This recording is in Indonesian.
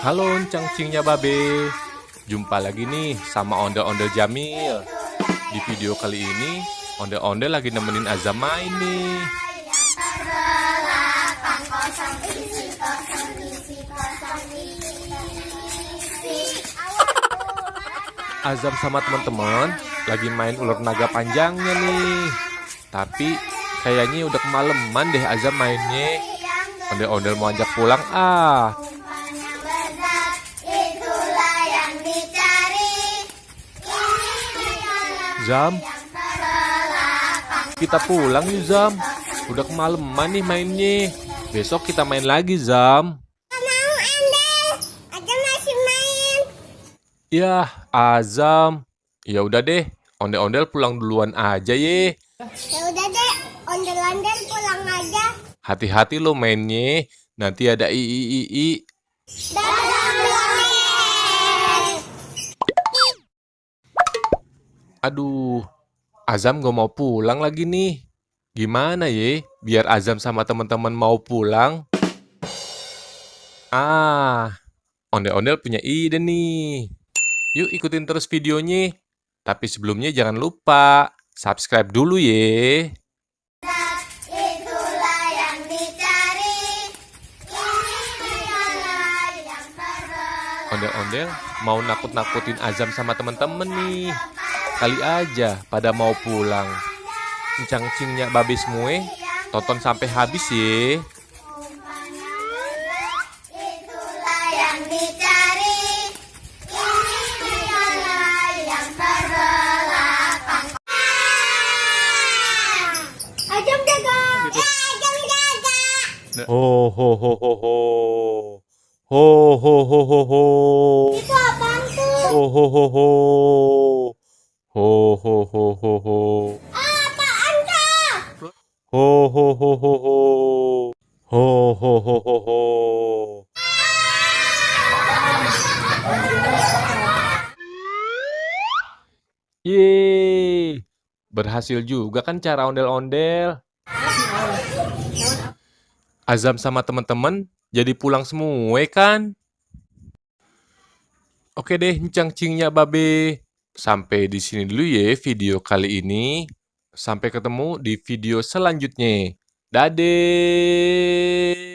Halo cangcingnya babe. Jumpa lagi nih sama ondel-ondel Jamil. Di video kali ini, ondel-ondel lagi nemenin Azam main nih. Azam sama teman-teman lagi main ular naga panjangnya nih. Tapi kayaknya udah kemalaman deh Azam mainnya. Ondel-ondel mau ajak pulang ah. Zam, kita pulang yuk Zam. Udah kemalaman nih mainnya. Besok kita main lagi Zam. Mau Andel, Azam masih main. Yah, Azam. Ya udah deh, ondel-ondel pulang duluan aja ye. Ya udah deh, ondel-ondel pulang aja. Hati-hati lo mainnya. Nanti ada i. Dadah, ondel. Aduh, Azam gak mau pulang lagi nih. Gimana ye? Biar Azam sama teman-teman mau pulang. Ah, ondel-ondel punya ide nih. Yuk ikutin terus videonya. Tapi sebelumnya jangan lupa subscribe dulu ye. Itulah yang dicari. Inilah yang perlu. Ondel-ondel mau nakut-nakutin Azam sama teman-teman nih. Kali aja pada mau pulang. Cangcingnya babe semua, tonton sampai habis ye. Itulah yang dicari. Inilah yang terlelapang. Azam jaga. Azam jaga. Ho ho ho ho ho. Ho ho ho ho ho. Itu apaan tuh? Ho ho ho ho. Ho ho ho ho ho. Apaan kah? Ho ho ho ho ho. Ho ho ho ho ho. Yeay. Berhasil juga kan cara ondel-ondel. Azam sama teman-teman jadi pulang semua kan? Oke deh, cangcingnya babe. Sampai di sini dulu ya video kali ini. Sampai ketemu di video selanjutnya. Dadah.